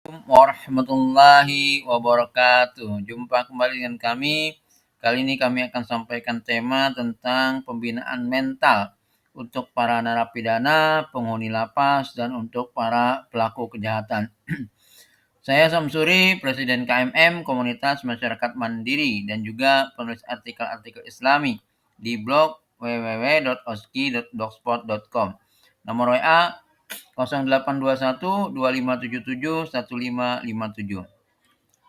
Warahmatullahi wabarakatuh. Jumpa kembali dengan kami. Kali ini kami akan sampaikan tema tentang pembinaan mental untuk para narapidana, penghuni lapas, dan untuk para pelaku kejahatan. Saya Samsuri, Presiden KMM, Komunitas Masyarakat Mandiri, dan juga penulis artikel-artikel Islami di blog www.oski.blogspot.com. Nomor WA 0821 2577 1557.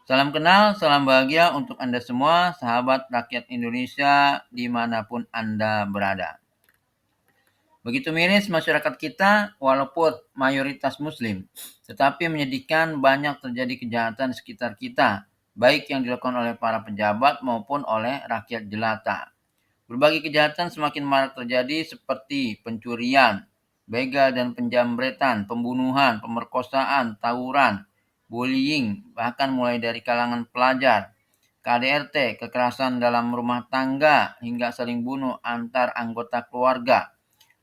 Salam kenal, salam bahagia untuk Anda semua, sahabat rakyat Indonesia dimanapun Anda berada. Begitu miris masyarakat kita, walaupun mayoritas muslim, tetapi menyedihkan banyak terjadi kejahatan di sekitar kita, baik yang dilakukan oleh para pejabat maupun oleh rakyat jelata. Berbagai kejahatan semakin marak terjadi seperti pencurian, begal dan penjambretan, pembunuhan, pemerkosaan, tawuran, bullying, bahkan mulai dari kalangan pelajar, KDRT, kekerasan dalam rumah tangga, hingga saling bunuh antar anggota keluarga,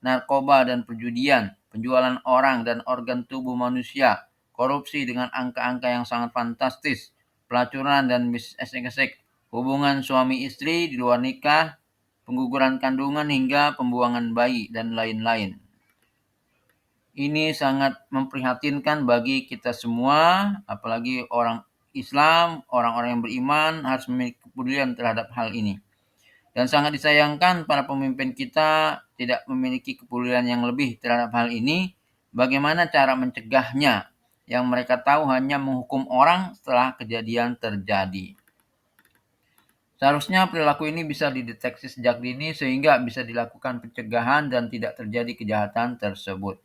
narkoba dan perjudian, penjualan orang dan organ tubuh manusia, korupsi dengan angka-angka yang sangat fantastis, pelacuran dan bisnis esek-esek, hubungan suami istri di luar nikah, pengguguran kandungan hingga pembuangan bayi, dan lain-lain. Ini sangat memprihatinkan bagi kita semua, apalagi orang Islam, orang-orang yang beriman harus memiliki kepedulian terhadap hal ini. Dan sangat disayangkan para pemimpin kita tidak memiliki kepedulian yang lebih terhadap hal ini. Bagaimana cara mencegahnya? Yang mereka tahu hanya menghukum orang setelah kejadian terjadi. Seharusnya perilaku ini bisa dideteksi sejak dini sehingga bisa dilakukan pencegahan dan tidak terjadi kejahatan tersebut.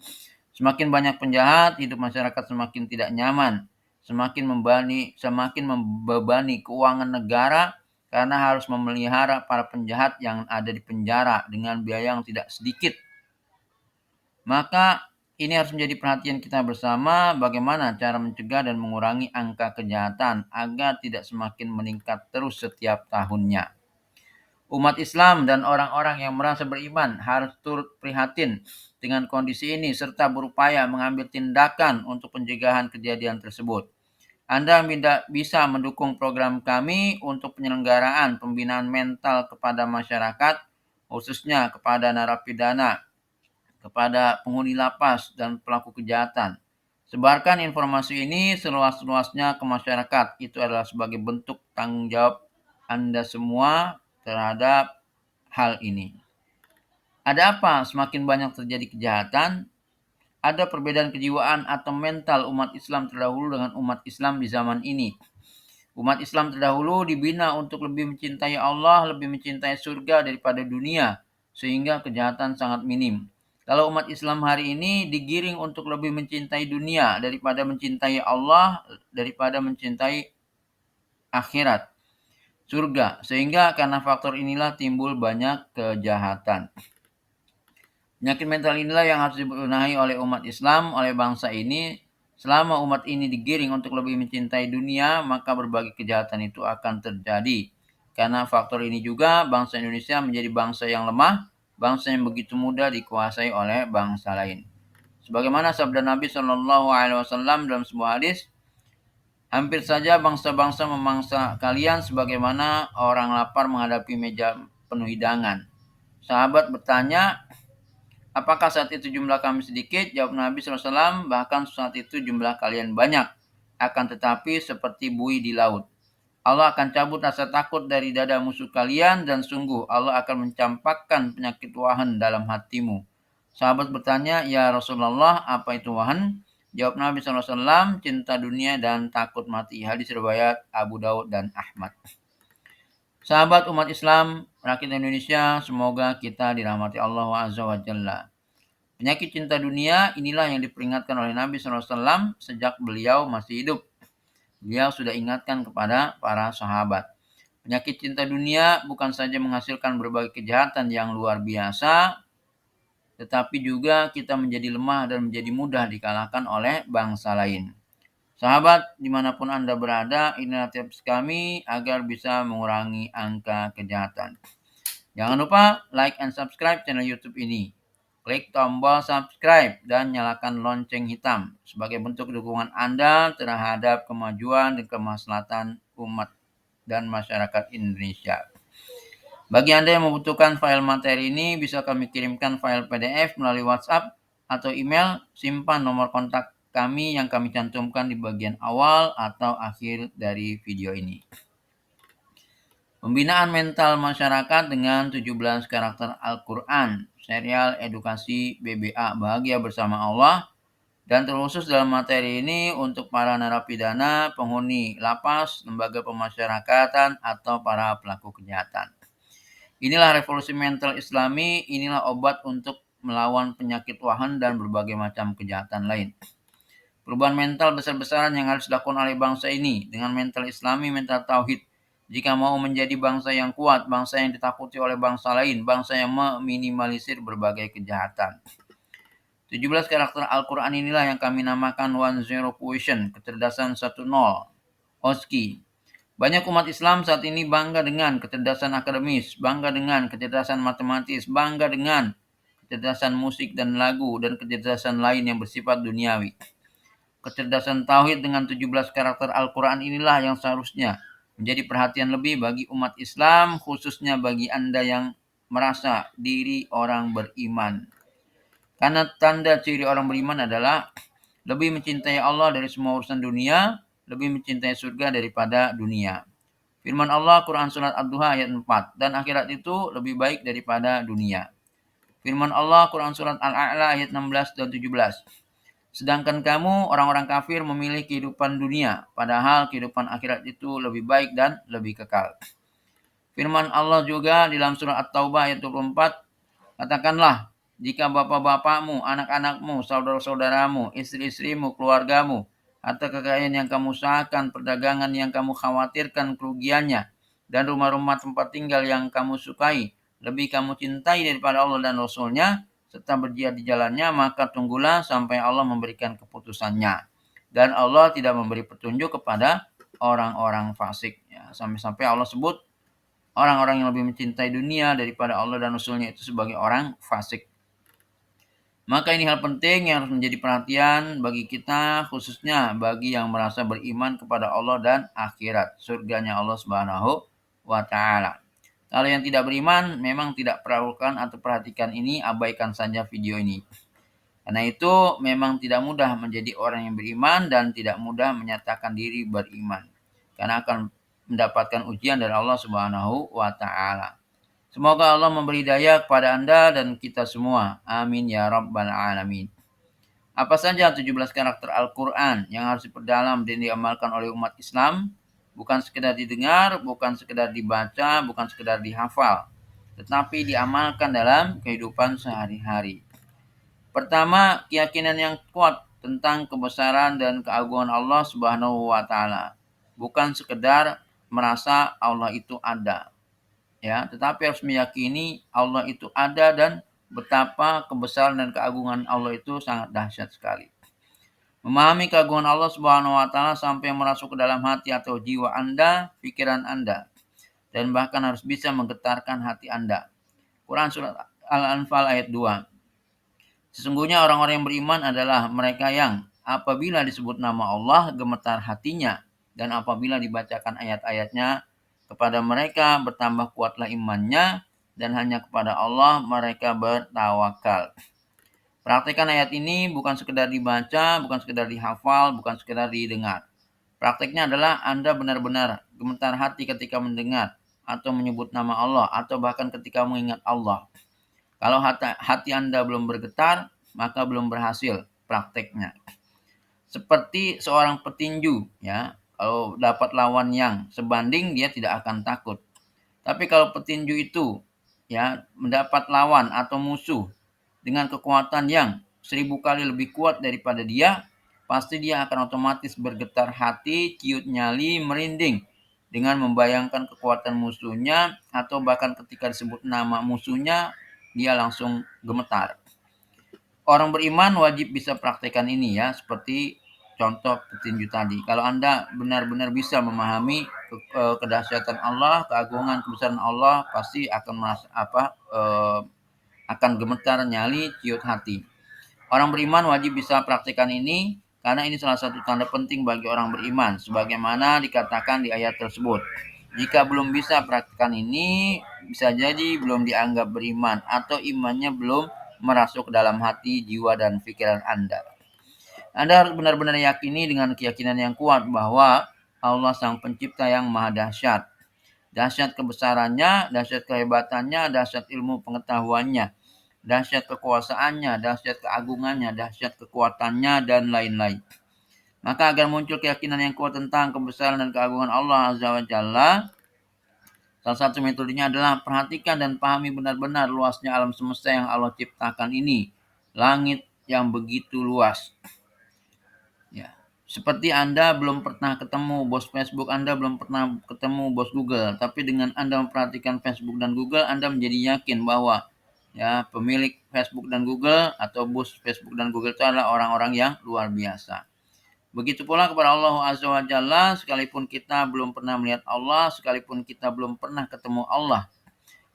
Semakin banyak penjahat, hidup masyarakat semakin tidak nyaman, semakin membebani keuangan negara karena harus memelihara para penjahat yang ada di penjara dengan biaya yang tidak sedikit. Maka ini harus menjadi perhatian kita bersama bagaimana cara mencegah dan mengurangi angka kejahatan agar tidak semakin meningkat terus setiap tahunnya. Umat Islam dan orang-orang yang merasa beriman harus turut prihatin dengan kondisi ini serta berupaya mengambil tindakan untuk pencegahan kejadian tersebut. Anda bisa mendukung program kami untuk penyelenggaraan pembinaan mental kepada masyarakat, khususnya kepada narapidana, kepada penghuni lapas, dan pelaku kejahatan. Sebarkan informasi ini seluas-luasnya ke masyarakat. Itu adalah sebagai bentuk tanggung jawab Anda semua terhadap hal ini. Ada apa semakin banyak terjadi kejahatan? Ada perbedaan kejiwaan atau mental umat Islam terdahulu dengan umat Islam di zaman ini. Umat Islam terdahulu dibina untuk lebih mencintai Allah, lebih mencintai surga daripada dunia, sehingga kejahatan sangat minim. Kalau umat Islam hari ini digiring untuk lebih mencintai dunia daripada mencintai Allah, daripada mencintai akhirat, surga. Sehingga karena faktor inilah timbul banyak kejahatan. Penyakit mental inilah yang harus dibenahi oleh umat Islam, oleh bangsa ini. Selama umat ini digiring untuk lebih mencintai dunia, maka berbagai kejahatan itu akan terjadi. Karena faktor ini juga bangsa Indonesia menjadi bangsa yang lemah, bangsa yang begitu mudah dikuasai oleh bangsa lain. Sebagaimana sabda Nabi Shallallahu Alaihi Wasallam dalam sebuah hadis, hampir saja bangsa-bangsa memangsa kalian sebagaimana orang lapar menghadapi meja penuh hidangan. Sahabat bertanya, apakah saat itu jumlah kami sedikit? Jawab Nabi SAW, bahkan saat itu jumlah kalian banyak. Akan tetapi seperti buih di laut. Allah akan cabut rasa takut dari dada musuh kalian dan sungguh Allah akan mencampakkan penyakit wahan dalam hatimu. Sahabat bertanya, ya Rasulullah, apa itu wahan? Jawab Nabi SAW, cinta dunia dan takut mati. Hadis riwayat Abu Daud dan Ahmad. Sahabat umat Islam, rakyat Indonesia, semoga kita dirahmati Allah Azza wa Jalla. Penyakit cinta dunia inilah yang diperingatkan oleh Nabi SAW sejak beliau masih hidup. Beliau sudah ingatkan kepada para sahabat. Penyakit cinta dunia bukan saja menghasilkan berbagai kejahatan yang luar biasa, tetapi juga kita menjadi lemah dan menjadi mudah dikalahkan oleh bangsa lain. Sahabat, dimanapun Anda berada, inilah tips kami agar bisa mengurangi angka kejahatan. Jangan lupa like and subscribe channel YouTube ini. klik tombol subscribe dan nyalakan lonceng hitam sebagai bentuk dukungan Anda terhadap kemajuan dan kemaslahatan umat dan masyarakat Indonesia. Bagi Anda yang membutuhkan file materi ini, bisa kami kirimkan file PDF melalui WhatsApp atau email. Simpan nomor kontak kami yang kami cantumkan di bagian awal atau akhir dari video ini. Pembinaan mental masyarakat dengan 17 karakter Al-Quran, serial edukasi BBA Bahagia Bersama Allah, dan terkhusus dalam materi ini untuk para narapidana, penghuni lapas, lembaga pemasyarakatan, atau para pelaku kejahatan. Inilah revolusi mental Islami, inilah obat untuk melawan penyakit wahan dan berbagai macam kejahatan lain. Perubahan mental besar-besaran yang harus dilakukan oleh bangsa ini dengan mental Islami, mental tauhid. Jika mau menjadi bangsa yang kuat, bangsa yang ditakuti oleh bangsa lain, bangsa yang meminimalisir berbagai kejahatan. 17 karakter Al-Quran inilah yang kami namakan 10 Quotient, kecerdasan 10, OSCI. Banyak umat Islam saat ini bangga dengan kecerdasan akademis, bangga dengan kecerdasan matematis, bangga dengan kecerdasan musik dan lagu, dan kecerdasan lain yang bersifat duniawi. Kecerdasan tauhid dengan 17 karakter Al-Quran inilah yang seharusnya menjadi perhatian lebih bagi umat Islam, khususnya bagi Anda yang merasa diri orang beriman. Karena tanda ciri orang beriman adalah lebih mencintai Allah dari semua urusan dunia, lebih mencintai surga daripada dunia. Firman Allah Quran Surat Ad-Duha ayat 4, dan akhirat itu lebih baik daripada dunia. Firman Allah Quran Surat Al-A'la ayat 16 dan 17. Sedangkan kamu orang-orang kafir memilih kehidupan dunia, padahal kehidupan akhirat itu lebih baik dan lebih kekal. Firman Allah juga di dalam surat At-Taubah ayat 24, katakanlah, jika bapak-bapakmu, anak-anakmu, saudara-saudaramu, istri-istrimu, keluargamu, harta kekayaan yang kamu usahakan, perdagangan yang kamu khawatirkan kerugiannya, dan rumah-rumah tempat tinggal yang kamu sukai, lebih kamu cintai daripada Allah dan Rasul-Nya, serta berjihad di jalannya, maka tunggulah sampai Allah memberikan keputusannya. Dan Allah tidak memberi petunjuk kepada orang-orang fasik. Ya, sampai-sampai Allah sebut orang-orang yang lebih mencintai dunia daripada Allah dan Rasul-Nya itu sebagai orang fasik. Maka ini hal penting yang harus menjadi perhatian bagi kita, khususnya bagi yang merasa beriman kepada Allah dan akhirat, surganya Allah Subhanahu wa Ta'ala. Kalau yang tidak beriman, memang tidak perlukan atau perhatikan ini, abaikan saja video ini. Karena itu memang tidak mudah menjadi orang yang beriman dan tidak mudah menyatakan diri beriman. Karena akan mendapatkan ujian dari Allah Subhanahu wa Ta'ala. Semoga Allah memberi daya kepada Anda dan kita semua. Amin ya rabbal alamin. Apa saja 17 karakter Al-Quran yang harus diperdalam dan diamalkan oleh umat Islam? Bukan sekedar didengar, bukan sekedar dibaca, bukan sekedar dihafal, tetapi diamalkan dalam kehidupan sehari-hari. Pertama, keyakinan yang kuat tentang kebesaran dan keagungan Allah Subhanahu wa Ta'ala. Bukan sekedar merasa Allah itu ada, ya, tetapi harus meyakini Allah itu ada dan betapa kebesaran dan keagungan Allah itu sangat dahsyat sekali. Memahami keagungan Allah Subhanahu wa Ta'ala sampai merasuk ke dalam hati atau jiwa Anda, pikiran Anda, dan bahkan harus bisa menggetarkan hati Anda. Quran Surat Al-Anfal ayat 2. Sesungguhnya orang-orang yang beriman adalah mereka yang apabila disebut nama Allah gemetar hatinya, dan apabila dibacakan ayat-ayatnya kepada mereka bertambah kuatlah imannya, dan hanya kepada Allah mereka bertawakal. Praktekkan ayat ini bukan sekedar dibaca, bukan sekedar dihafal, bukan sekedar didengar. Prakteknya adalah Anda benar-benar gemetar hati ketika mendengar atau menyebut nama Allah, atau bahkan ketika mengingat Allah. Kalau hati Anda belum bergetar, maka belum berhasil prakteknya. Seperti seorang petinju, ya, kalau dapat lawan yang sebanding, dia tidak akan takut. Tapi kalau petinju itu, ya, mendapat lawan atau musuh dengan kekuatan yang 1000 kali lebih kuat daripada dia, pasti dia akan otomatis bergetar hati, ciut nyali, merinding dengan membayangkan kekuatan musuhnya, atau bahkan ketika disebut nama musuhnya, dia langsung gemetar. Orang beriman wajib bisa praktekkan ini, ya, seperti contoh petinju tadi. Kalau Anda benar-benar bisa memahami kedahsyatan Allah, keagungan kebesaran Allah, pasti akan akan gemetar nyali ciut hati. Orang beriman wajib bisa praktikkan ini karena ini salah satu tanda penting bagi orang beriman sebagaimana dikatakan di ayat tersebut. Jika belum bisa praktikkan ini, bisa jadi belum dianggap beriman atau imannya belum merasuk ke dalam hati, jiwa, dan pikiran Anda. Anda harus benar-benar yakini dengan keyakinan yang kuat bahwa Allah Sang Pencipta yang Maha Dahsyat. Dahsyat kebesarannya, dahsyat kehebatannya, dahsyat ilmu pengetahuannya, dahsyat kekuasaannya, dahsyat keagungannya, dahsyat kekuatannya, dan lain-lain. Maka agar muncul keyakinan yang kuat tentang kebesaran dan keagungan Allah Azza wa Jalla, salah satu metodenya adalah perhatikan dan pahami benar-benar luasnya alam semesta yang Allah ciptakan ini. Langit yang begitu luas. Ya. Seperti Anda belum pernah ketemu bos Facebook, Anda belum pernah ketemu bos Google, tapi dengan Anda memperhatikan Facebook dan Google, Anda menjadi yakin bahwa ya pemilik Facebook dan Google atau bos Facebook dan Google itu adalah orang-orang yang luar biasa. Begitu pula kepada Allah Azza wa Jalla, sekalipun kita belum pernah melihat Allah, sekalipun kita belum pernah ketemu Allah,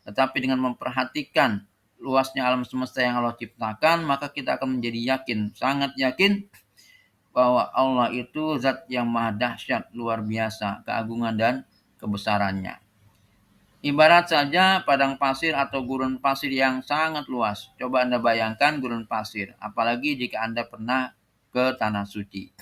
tetapi dengan memperhatikan luasnya alam semesta yang Allah ciptakan, maka kita akan menjadi yakin, sangat yakin bahwa Allah itu zat yang maha dahsyat, luar biasa, keagungan dan kebesarannya. Ibarat saja padang pasir atau gurun pasir yang sangat luas. Coba Anda bayangkan gurun pasir, apalagi jika Anda pernah ke Tanah Suci.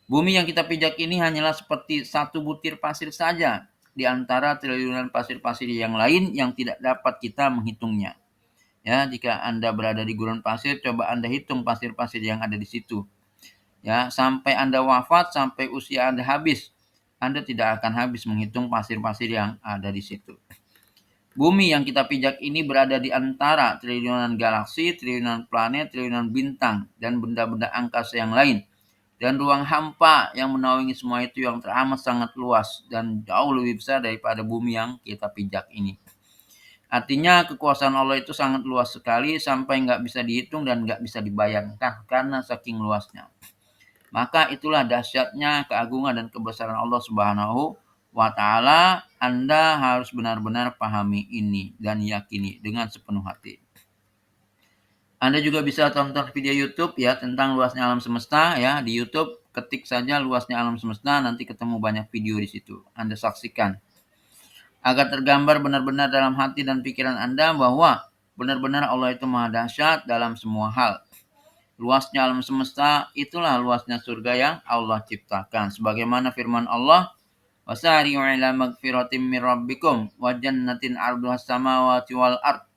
Bumi yang kita pijak ini hanyalah seperti satu butir pasir saja di antara triliunan pasir-pasir yang lain yang tidak dapat kita menghitungnya. Ya, jika Anda berada di gurun pasir, coba Anda hitung pasir-pasir yang ada di situ. Ya, sampai Anda wafat, sampai usia Anda habis, Anda tidak akan habis menghitung pasir-pasir yang ada di situ. Bumi yang kita pijak ini berada di antara triliunan galaksi, triliunan planet, triliunan bintang, dan benda-benda angkasa yang lain. Dan ruang hampa yang menaungi semua itu yang teramat sangat luas dan jauh lebih besar daripada bumi yang kita pijak ini. Artinya kekuasaan Allah itu sangat luas sekali sampai nggak bisa dihitung dan nggak bisa dibayangkan karena saking luasnya. Maka itulah dahsyatnya keagungan dan kebesaran Allah Subhanahu wa taala. Anda harus benar-benar pahami ini dan yakini dengan sepenuh hati. Anda juga bisa tonton video YouTube ya tentang luasnya alam semesta ya di YouTube, ketik saja luasnya alam semesta, nanti ketemu banyak video di situ. Anda saksikan agar tergambar benar-benar dalam hati dan pikiran Anda bahwa benar-benar Allah itu maha dahsyat dalam semua hal. Luasnya alam semesta itulah luasnya surga yang Allah ciptakan. Sebagaimana firman Allah, "Wasari'u ila magfiratin min rabbikum wa jannatin 'arduhas samawati wal ard."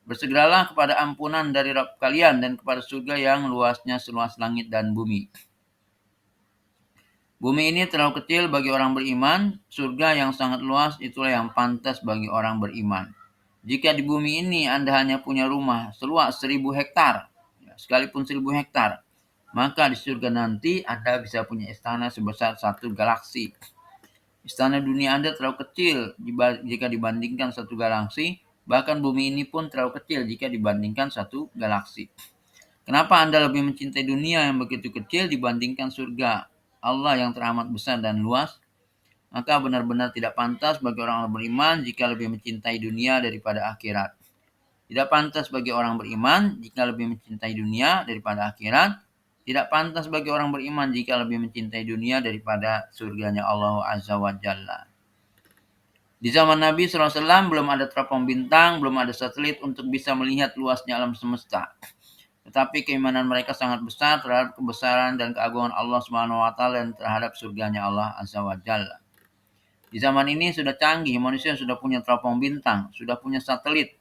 Bersegeralah kepada ampunan dari Rabb kalian dan kepada surga yang luasnya seluas langit dan bumi. Bumi ini terlalu kecil bagi orang beriman, surga yang sangat luas itulah yang pantas bagi orang beriman. Jika di bumi ini Anda hanya punya rumah seluas 1000 hektar, sekalipun 1000 hektar, maka di surga nanti Anda bisa punya istana sebesar satu galaksi. Istana dunia Anda terlalu kecil jika dibandingkan satu galaksi, bahkan bumi ini pun terlalu kecil jika dibandingkan satu galaksi. Kenapa Anda lebih mencintai dunia yang begitu kecil dibandingkan surga Allah yang teramat besar dan luas? Maka benar-benar tidak pantas bagi orang beriman jika lebih mencintai dunia daripada akhirat. Tidak pantas bagi orang beriman jika lebih mencintai dunia daripada akhirat. Tidak pantas bagi orang beriman jika lebih mencintai dunia daripada surganya Allah Azza wa Jalla. Di zaman Nabi SAW belum ada teropong bintang, belum ada satelit untuk bisa melihat luasnya alam semesta. Tetapi keimanan mereka sangat besar terhadap kebesaran dan keagungan Allah Subhanahu wa taala dan terhadap surganya Allah Azza wa Jalla. Di zaman ini sudah canggih, manusia sudah punya teropong bintang, sudah punya satelit.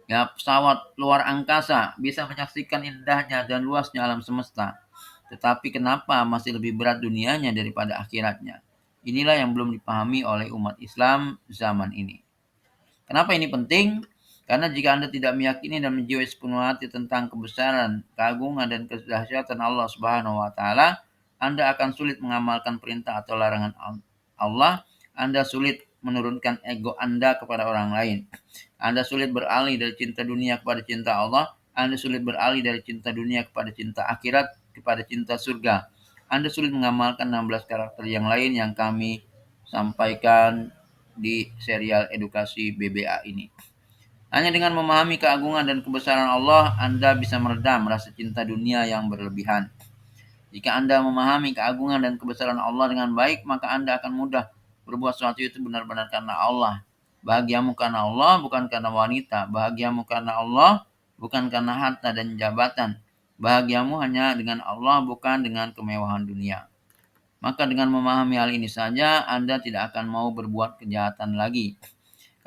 Ya, pesawat luar angkasa bisa menyaksikan indahnya dan luasnya alam semesta. Tetapi kenapa masih lebih berat dunianya daripada akhiratnya? Inilah yang belum dipahami oleh umat Islam zaman ini. Kenapa ini penting? Karena jika Anda tidak meyakini dan menjiwai sepenuh hati tentang kebesaran, keagungan, dan kedahsyatan Allah Subhanahu wa taala, Anda akan sulit mengamalkan perintah atau larangan Allah. Anda sulit menurunkan ego Anda kepada orang lain. Anda sulit beralih dari cinta dunia kepada cinta Allah. Anda sulit beralih dari cinta dunia kepada cinta akhirat, kepada cinta surga. Anda sulit mengamalkan 16 karakter yang lain yang kami sampaikan di serial edukasi BBA ini. Hanya dengan memahami keagungan dan kebesaran Allah, Anda bisa meredam rasa cinta dunia yang berlebihan. Jika Anda memahami keagungan dan kebesaran Allah dengan baik, maka Anda akan mudah berbuat sesuatu itu benar-benar karena Allah. Bahagiamu karena Allah, bukan karena wanita. Bahagiamu karena Allah, bukan karena harta dan jabatan. Bahagiamu hanya dengan Allah, bukan dengan kemewahan dunia. Maka dengan memahami hal ini saja, Anda tidak akan mau berbuat kejahatan lagi.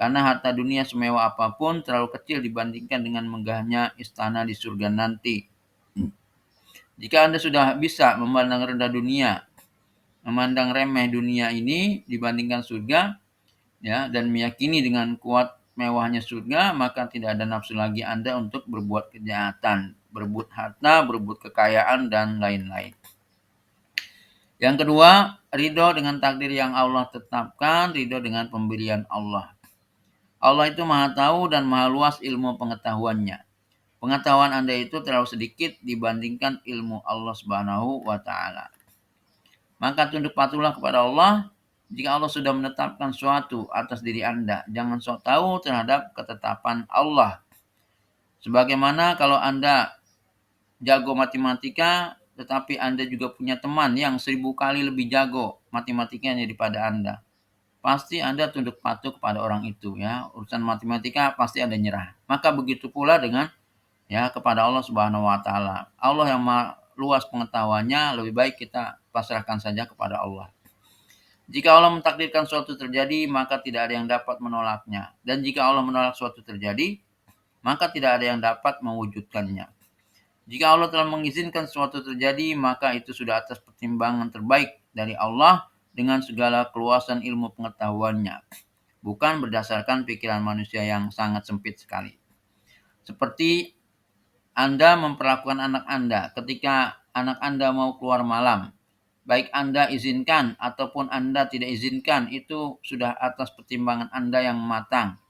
Karena harta dunia semewah apapun terlalu kecil dibandingkan dengan megahnya istana di surga nanti. Jika Anda sudah bisa memandang rendah dunia, memandang remeh dunia ini dibandingkan surga, ya, dan meyakini dengan kuat mewahnya surga, maka tidak ada nafsu lagi Anda untuk berbuat kejahatan, berebut harta, berebut kekayaan, dan lain-lain. Yang kedua, ridho dengan takdir yang Allah tetapkan, ridho dengan pemberian Allah. Allah itu maha tahu dan maha luas ilmu pengetahuannya. Pengetahuan Anda itu terlalu sedikit dibandingkan ilmu Allah Subhanahu wa taala. Maka tunduk patuhlah kepada Allah. Jika Allah sudah menetapkan suatu atas diri Anda, jangan sok tahu terhadap ketetapan Allah. Sebagaimana kalau Anda jago matematika, tetapi Anda juga punya teman yang 1000 kali lebih jago matematikanya daripada Anda. Pasti Anda tunduk patuh kepada orang itu, ya. Urusan matematika pasti Anda nyerah. Maka begitu pula dengan, ya, kepada Allah Subhanahu wa taala. Allah yang luas pengetahuannya, lebih baik kita pasrahkan saja kepada Allah. Jika Allah mentakdirkan suatu terjadi, maka tidak ada yang dapat menolaknya. Dan jika Allah menolak suatu terjadi, maka tidak ada yang dapat mewujudkannya. Jika Allah telah mengizinkan suatu terjadi, maka itu sudah atas pertimbangan terbaik dari Allah dengan segala keluasan ilmu pengetahuannya, bukan berdasarkan pikiran manusia yang sangat sempit sekali. Seperti Anda memperlakukan anak Anda ketika anak Anda mau keluar malam. Baik Anda izinkan ataupun Anda tidak izinkan, itu sudah atas pertimbangan Anda yang matang.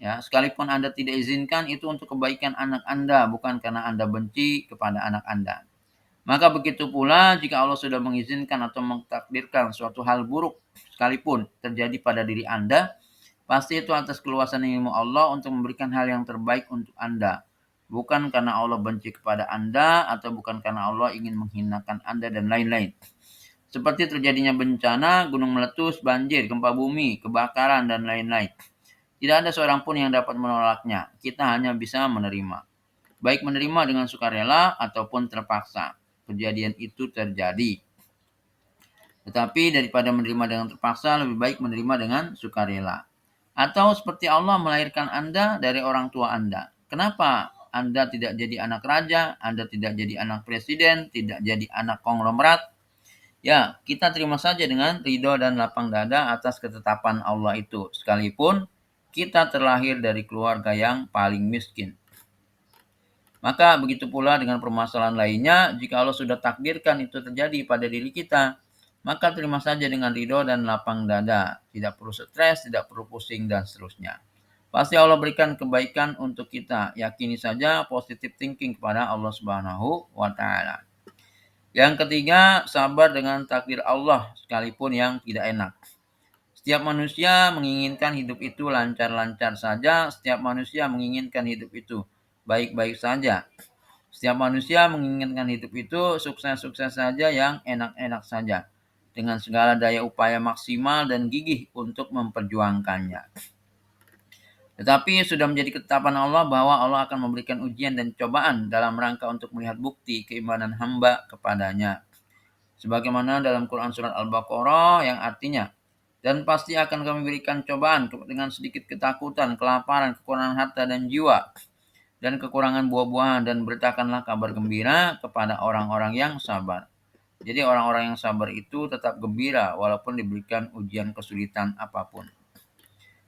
Ya, sekalipun Anda tidak izinkan, itu untuk kebaikan anak Anda, bukan karena Anda benci kepada anak Anda. Maka begitu pula jika Allah sudah mengizinkan atau mentakdirkan suatu hal buruk sekalipun terjadi pada diri Anda, pasti itu atas keluasan ilmu Allah untuk memberikan hal yang terbaik untuk Anda. Bukan karena Allah benci kepada Anda atau bukan karena Allah ingin menghinakan Anda dan lain-lain. Seperti terjadinya bencana, gunung meletus, banjir, gempa bumi, kebakaran, dan lain-lain. Tidak ada seorang pun yang dapat menolaknya. Kita hanya bisa menerima. Baik menerima dengan sukarela ataupun terpaksa. Kejadian itu terjadi. Tetapi daripada menerima dengan terpaksa, lebih baik menerima dengan sukarela. Atau seperti Allah melahirkan Anda dari orang tua Anda. Kenapa Anda tidak jadi anak raja, Anda tidak jadi anak presiden, tidak jadi anak konglomerat? Ya, kita terima saja dengan ridho dan lapang dada atas ketetapan Allah itu. Sekalipun kita terlahir dari keluarga yang paling miskin. Maka begitu pula dengan permasalahan lainnya, jika Allah sudah takdirkan itu terjadi pada diri kita, maka terima saja dengan ridho dan lapang dada. Tidak perlu stres, tidak perlu pusing, dan seterusnya. Pasti Allah berikan kebaikan untuk kita. Yakini saja positive thinking kepada Allah Subhanahu wa taala. Yang ketiga, sabar dengan takdir Allah sekalipun yang tidak enak. Setiap manusia menginginkan hidup itu lancar-lancar saja. Setiap manusia menginginkan hidup itu baik-baik saja. Setiap manusia menginginkan hidup itu sukses-sukses saja, yang enak-enak saja, dengan segala daya upaya maksimal dan gigih untuk memperjuangkannya. Tetapi sudah menjadi ketetapan Allah bahwa Allah akan memberikan ujian dan cobaan dalam rangka untuk melihat bukti keimanan hamba kepadanya. Sebagaimana dalam Quran surat Al-Baqarah yang artinya, dan pasti akan kami berikan cobaan dengan sedikit ketakutan, kelaparan, kekurangan harta dan jiwa, dan kekurangan buah-buahan, dan beritakanlah kabar gembira kepada orang-orang yang sabar. Jadi orang-orang yang sabar itu tetap gembira walaupun diberikan ujian kesulitan apapun.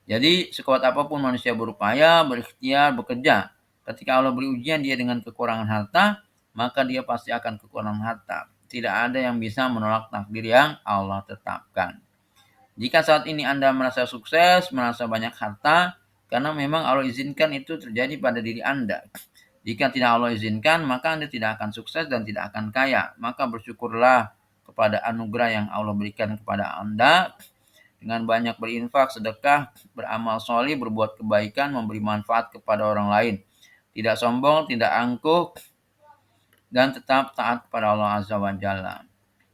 Jadi sekuat apapun manusia berupaya, berikhtiar, bekerja, ketika Allah beri ujian dia dengan kekurangan harta, maka dia pasti akan kekurangan harta. Tidak ada yang bisa menolak takdir yang Allah tetapkan. Jika saat ini Anda merasa sukses, merasa banyak harta, karena memang Allah izinkan itu terjadi pada diri Anda. Jika tidak Allah izinkan, maka Anda tidak akan sukses dan tidak akan kaya. Maka bersyukurlah kepada anugerah yang Allah berikan kepada Anda. dengan banyak berinfak, sedekah, beramal soleh, berbuat kebaikan, memberi manfaat kepada orang lain. Tidak sombong, tidak angkuh, dan tetap taat kepada Allah Azza wa Jalla.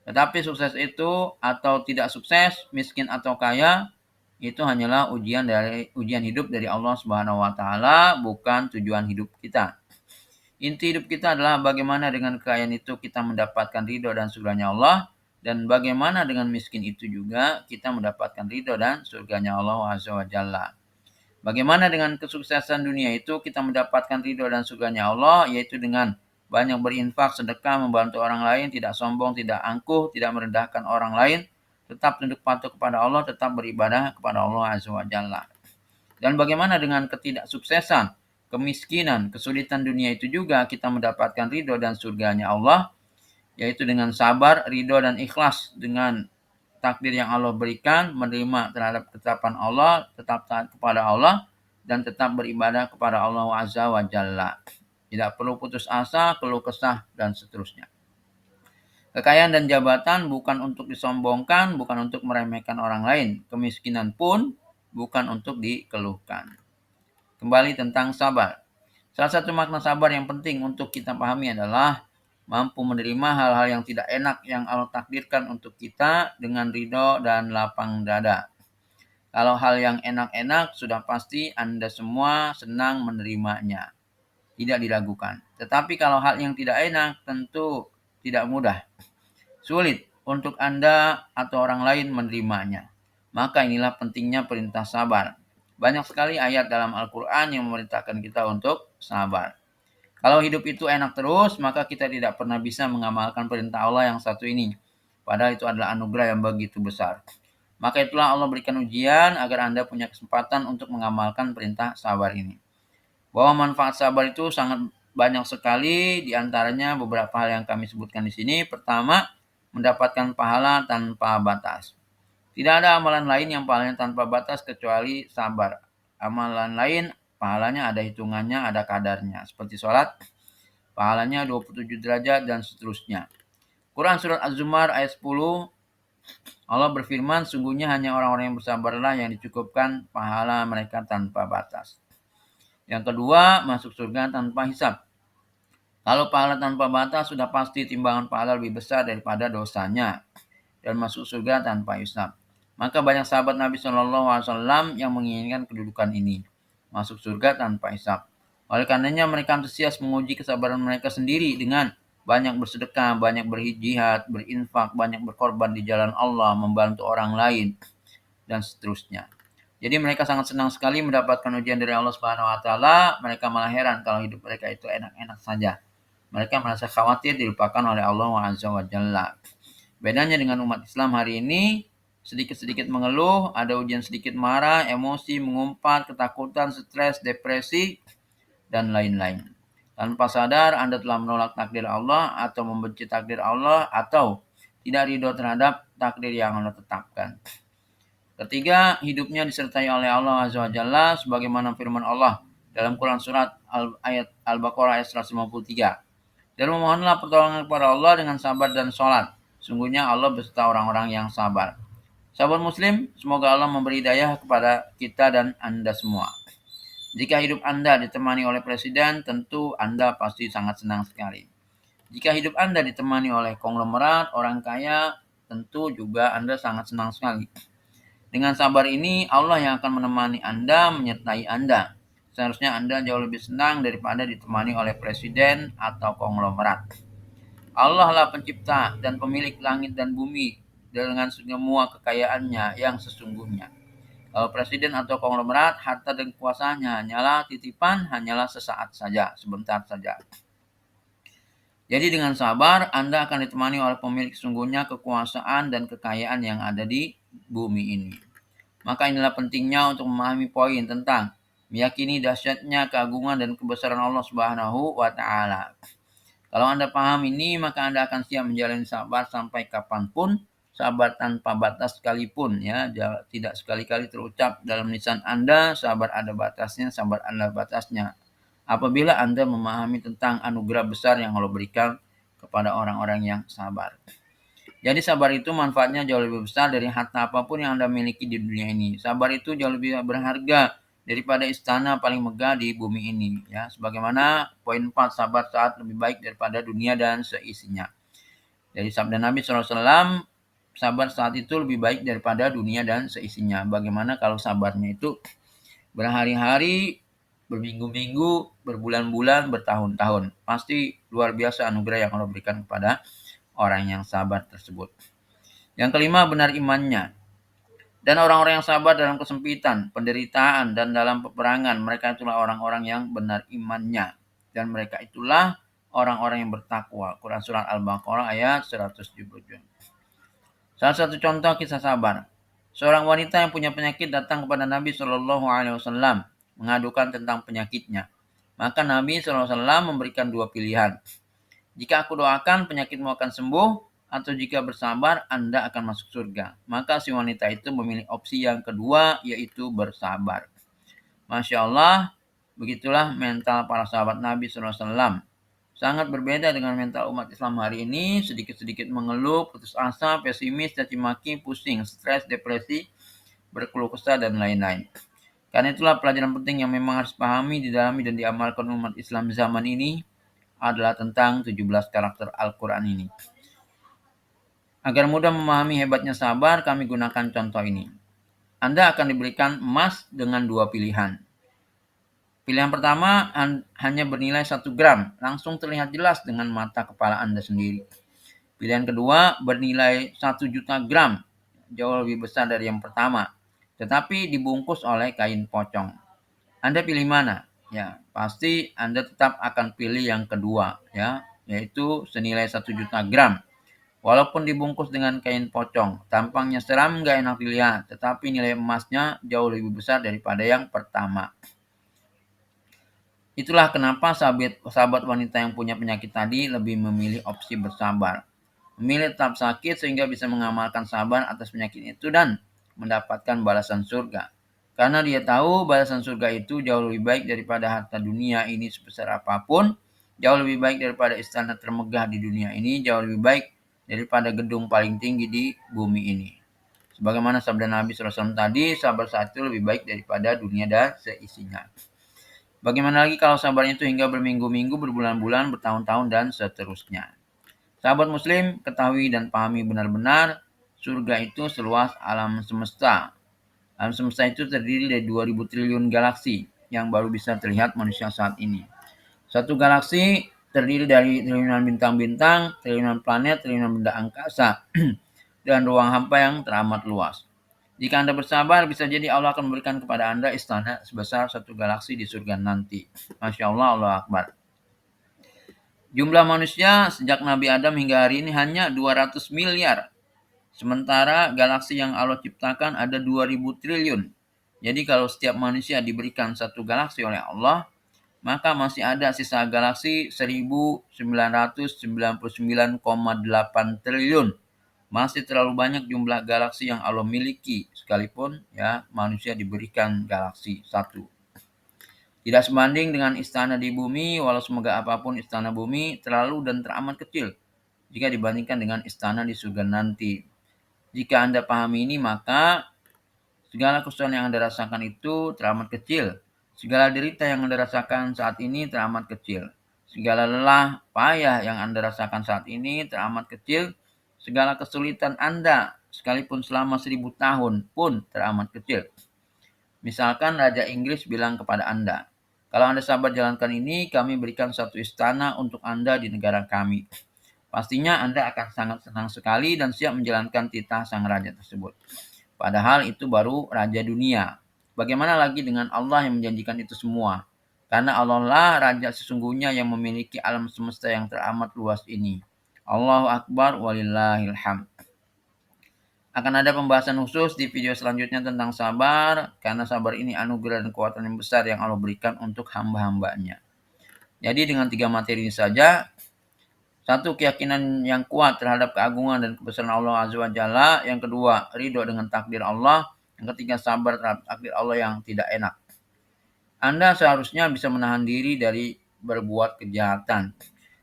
Tetapi sukses itu atau tidak sukses, miskin atau kaya, itu hanyalah ujian hidup dari Allah Subhanahu wa taala, bukan tujuan hidup kita. Inti hidup kita adalah bagaimana dengan kekayaan itu kita mendapatkan ridho dan surganya Allah, dan bagaimana dengan miskin itu juga kita mendapatkan ridho dan surganya Allah Azza wa Jalla. Bagaimana dengan kesuksesan dunia itu kita mendapatkan ridho dan surganya Allah, yaitu dengan banyak berinfak, sedekah, membantu orang lain, tidak sombong, tidak angkuh, tidak merendahkan orang lain, tetap tunduk patuh kepada Allah, tetap beribadah kepada Allah Azza wa Jalla. Dan bagaimana dengan ketidaksuksesan, kemiskinan, kesulitan dunia itu juga kita mendapatkan ridho dan surganya Allah, yaitu dengan sabar, ridho dan ikhlas dengan takdir yang Allah berikan, menerima terhadap ketetapan Allah, tetap taat kepada Allah, dan tetap beribadah kepada Allah Azza wa Jalla. Tidak perlu putus asa, keluh kesah, dan seterusnya. Kekayaan dan jabatan bukan untuk disombongkan, bukan untuk meremehkan orang lain. Kemiskinan pun bukan untuk dikeluhkan. Kembali tentang sabar. Salah satu makna sabar yang penting untuk kita pahami adalah mampu menerima hal-hal yang tidak enak yang Allah takdirkan untuk kita dengan ridho dan lapang dada. Kalau hal yang enak-enak sudah pasti Anda semua senang menerimanya, tidak diragukan. Tetapi kalau hal yang tidak enak tentu tidak mudah, sulit untuk Anda atau orang lain menerimanya. Maka inilah pentingnya perintah sabar. Banyak sekali ayat dalam Al-Quran yang memerintahkan kita untuk sabar. Kalau hidup itu enak terus, maka kita tidak pernah bisa mengamalkan perintah Allah yang satu ini. Padahal itu adalah anugerah yang begitu besar. Maka itulah Allah berikan ujian agar Anda punya kesempatan untuk mengamalkan perintah sabar ini. Bahwa manfaat sabar itu sangat banyak sekali, di antaranya beberapa hal yang kami sebutkan di sini. Pertama, mendapatkan pahala tanpa batas. Tidak ada amalan lain yang pahalanya tanpa batas kecuali sabar. Amalan lain pahalanya ada hitungannya, ada kadarnya. Seperti sholat, pahalanya 27 derajat dan seterusnya. Quran Surat Az-Zumar ayat 10, Allah berfirman, sungguhnya hanya orang-orang yang bersabarlah yang dicukupkan pahala mereka tanpa batas. Yang kedua, masuk surga tanpa hisab. Kalau pahala tanpa batas, sudah pasti timbangan pahala lebih besar daripada dosanya. Dan masuk surga tanpa hisab. Maka banyak sahabat Nabi SAW yang menginginkan kedudukan ini, masuk surga tanpa hisab. Oleh karenanya mereka antusias menguji kesabaran mereka sendiri dengan banyak bersedekah, banyak berjihad, berinfak, banyak berkorban di jalan Allah, membantu orang lain, dan seterusnya. Jadi mereka sangat senang sekali mendapatkan ujian dari Allah Subhanahu wa taala. Mereka malah heran kalau hidup mereka itu enak-enak saja. Mereka merasa khawatir dilupakan oleh Allah Azza wa Jalla. Bedanya dengan umat Islam hari ini, sedikit-sedikit mengeluh, ada ujian sedikit marah, emosi, mengumpat, ketakutan, stres, depresi, dan lain-lain. Tanpa sadar Anda telah menolak takdir Allah atau membenci takdir Allah atau tidak ridho terhadap takdir yang Allah tetapkan. Ketiga, hidupnya disertai oleh Allah Azza wa Jalla sebagaimana firman Allah dalam Quran Surat Al-Baqarah ayat 153. Dan memohonlah pertolongan kepada Allah dengan sabar dan sholat. Sungguhnya Allah beserta orang-orang yang sabar. Sahabat Muslim, semoga Allah memberi hidayah kepada kita dan Anda semua. Jika hidup Anda ditemani oleh Presiden, tentu Anda pasti sangat senang sekali. Jika hidup Anda ditemani oleh konglomerat, orang kaya, tentu juga Anda sangat senang sekali. Dengan sabar ini, Allah yang akan menemani Anda, menyertai Anda. Seharusnya Anda jauh lebih senang daripada ditemani oleh Presiden atau konglomerat. Allah lah pencipta dan pemilik langit dan bumi dengan semua kekayaannya yang sesungguhnya. Kalau presiden atau konglomerat, harta dan kekuasaannya hanyalah titipan, hanyalah sesaat saja, sebentar saja. Jadi dengan sabar, Anda akan ditemani oleh pemilik sesungguhnya kekuasaan dan kekayaan yang ada di bumi ini. Maka inilah pentingnya untuk memahami poin tentang meyakini dahsyatnya keagungan dan kebesaran Allah Subhanahu wa taala. Kalau Anda paham ini, maka Anda akan siap menjalani sabar sampai kapanpun, sabar tanpa batas sekalipun, ya, tidak sekali-kali terucap dalam lisan Anda, sabar ada batasnya, sabar ada batasnya. Apabila Anda memahami tentang anugerah besar yang Allah berikan kepada orang-orang yang sabar. Jadi sabar itu manfaatnya jauh lebih besar dari harta apapun yang Anda miliki di dunia ini. Sabar itu jauh lebih berharga daripada istana paling megah di bumi ini. Ya, sebagaimana poin 4, sabar saat lebih baik daripada dunia dan seisinya. Jadi sabda Nabi SAW, sabar saat itu lebih baik daripada dunia dan seisinya. Bagaimana kalau sabarnya itu berhari-hari, berminggu-minggu, berbulan-bulan, bertahun-tahun. Pasti luar biasa anugerah yang Allah berikan kepada orang yang sabar tersebut. Yang kelima, benar imannya. Dan orang-orang yang sabar dalam kesempitan, penderitaan, dan dalam peperangan, mereka itulah orang-orang yang benar imannya. Dan mereka itulah orang-orang yang bertakwa. Quran Surat Al-Baqarah ayat 177. Salah satu contoh kisah sabar. Seorang wanita yang punya penyakit datang kepada Nabi Shallallahu Alaihi Wasallam mengadukan tentang penyakitnya. Maka Nabi SAW memberikan dua pilihan. Jika aku doakan, penyakitmu akan sembuh, atau jika bersabar, Anda akan masuk surga. Maka si wanita itu memilih opsi yang kedua, yaitu bersabar. Masya Allah, begitulah mental para sahabat Nabi SAW. Sangat berbeda dengan mental umat Islam hari ini, sedikit-sedikit mengeluh, putus asa, pesimis, caci maki, pusing, stres, depresi, berkeluh kesah, dan lain-lain. Karena itulah pelajaran penting yang memang harus pahami, didalami, dan diamalkan umat Islam zaman ini adalah tentang 17 karakter Al-Quran ini. Agar mudah memahami hebatnya sabar, kami gunakan contoh ini. Anda akan diberikan emas dengan dua pilihan. Pilihan pertama hanya bernilai 1 gram, langsung terlihat jelas dengan mata kepala Anda sendiri. Pilihan kedua bernilai 1 juta gram, jauh lebih besar dari yang pertama, tetapi dibungkus oleh kain pocong. Anda pilih mana? Ya, pasti Anda tetap akan pilih yang kedua, ya, yaitu senilai 1 juta gram. Walaupun dibungkus dengan kain pocong, tampangnya seram, nggak enak dilihat, tetapi nilai emasnya jauh lebih besar daripada yang pertama. Itulah kenapa sahabat wanita yang punya penyakit tadi lebih memilih opsi bersabar. Memilih tetap sakit sehingga bisa mengamalkan sabar atas penyakit itu dan mendapatkan balasan surga. Karena dia tahu balasan surga itu jauh lebih baik daripada harta dunia ini sebesar apapun, jauh lebih baik daripada istana termegah di dunia ini, jauh lebih baik daripada gedung paling tinggi di bumi ini. Sebagaimana sabda Nabi SAW tadi, sabar saat itu lebih baik daripada dunia dan seisinya. Bagaimana lagi kalau sabarnya itu hingga berminggu-minggu, berbulan-bulan, bertahun-tahun, dan seterusnya. Sahabat muslim, ketahui dan pahami benar-benar, surga itu seluas alam semesta. Alam semesta itu terdiri dari 2000 triliun galaksi yang baru bisa terlihat manusia saat ini. Satu galaksi terdiri dari triliunan bintang-bintang, triliunan planet, triliunan benda angkasa, dan ruang hampa yang teramat luas. Jika Anda bersabar, bisa jadi Allah akan memberikan kepada Anda istana sebesar satu galaksi di surga nanti. Masya Allah, Allah Akbar. Jumlah manusia sejak Nabi Adam hingga hari ini hanya 200 miliar. Sementara galaksi yang Allah ciptakan ada 2000 triliun. Jadi kalau setiap manusia diberikan satu galaksi oleh Allah, maka masih ada sisa galaksi 1999,8 triliun. Masih terlalu banyak jumlah galaksi yang Allah miliki, sekalipun ya manusia diberikan galaksi satu. Tidak sebanding dengan istana di bumi, walau semoga apapun istana bumi terlalu dan teramat kecil jika dibandingkan dengan istana di surga nanti. Jika Anda pahami ini, maka segala kesusahan yang Anda rasakan itu teramat kecil. Segala derita yang Anda rasakan saat ini teramat kecil. Segala lelah, payah yang Anda rasakan saat ini teramat kecil. Segala kesulitan Anda, sekalipun selama 1000 tahun pun teramat kecil. Misalkan Raja Inggris bilang kepada Anda, kalau Anda sabar jalankan ini, kami berikan satu istana untuk Anda di negara kami. Pastinya Anda akan sangat senang sekali dan siap menjalankan titah sang raja tersebut. Padahal itu baru raja dunia. Bagaimana lagi dengan Allah yang menjanjikan itu semua? Karena Allah lah raja sesungguhnya yang memiliki alam semesta yang teramat luas ini. Allahu Akbar walillahil hamd. Akan ada pembahasan khusus di video selanjutnya tentang sabar, karena sabar ini anugerah dan kekuatan yang besar yang Allah berikan untuk hamba-hambanya. Jadi dengan 3 materi ini saja, satu, keyakinan yang kuat terhadap keagungan dan kebesaran Allah Azza wa Jalla. Yang kedua, ridho dengan takdir Allah. Yang ketiga, sabar terhadap takdir Allah yang tidak enak. Anda seharusnya bisa menahan diri dari berbuat kejahatan.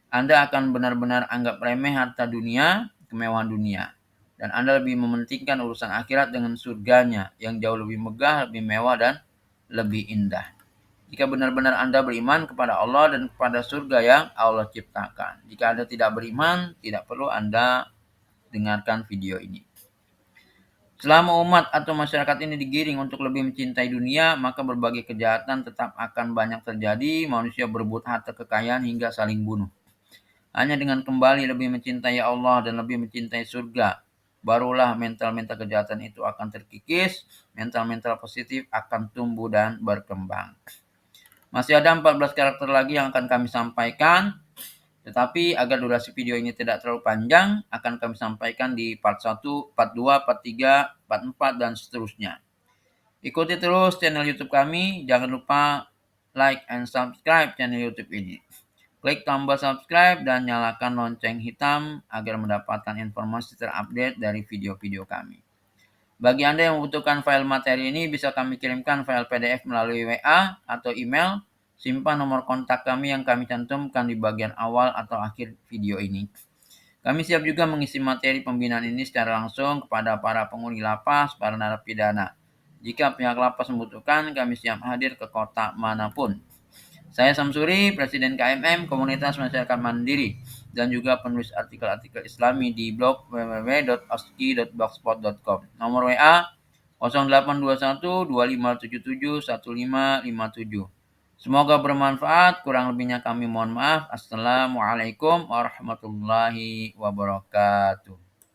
Anda akan benar-benar anggap remeh harta dunia, kemewahan dunia. Dan Anda lebih mementingkan urusan akhirat dengan surganya yang jauh lebih megah, lebih mewah, dan lebih indah. Jika benar-benar Anda beriman kepada Allah dan kepada surga yang Allah ciptakan. Jika Anda tidak beriman, tidak perlu Anda dengarkan video ini. Selama umat atau masyarakat ini digiring untuk lebih mencintai dunia, maka berbagai kejahatan tetap akan banyak terjadi, manusia berebut harta kekayaan hingga saling bunuh. Hanya dengan kembali lebih mencintai Allah dan lebih mencintai surga, barulah mental-mental kejahatan itu akan terkikis, mental-mental positif akan tumbuh dan berkembang. Masih ada 14 karakter lagi yang akan kami sampaikan. Tetapi agar durasi video ini tidak terlalu panjang, akan kami sampaikan di part 1, part 2, part 3, part 4, dan seterusnya. Ikuti terus channel YouTube kami. Jangan lupa like and subscribe channel YouTube ini. Klik tombol subscribe dan nyalakan lonceng hitam agar mendapatkan informasi terupdate dari video-video kami. Bagi Anda yang membutuhkan file materi ini, bisa kami kirimkan file PDF melalui WA atau email. Simpan nomor kontak kami yang kami cantumkan di bagian awal atau akhir video ini. Kami siap juga mengisi materi pembinaan ini secara langsung kepada para penghuni lapas, para narapidana. Jika pihak lapas membutuhkan, kami siap hadir ke kota manapun. Saya Samsuri, Presiden KMM, Komunitas Masyarakat Mandiri, dan juga penulis artikel-artikel Islami di blog www.oski.blogspot.com. Nomor WA 0821 2577 1557. Semoga bermanfaat, kurang lebihnya kami mohon maaf. Assalamualaikum warahmatullahi wabarakatuh.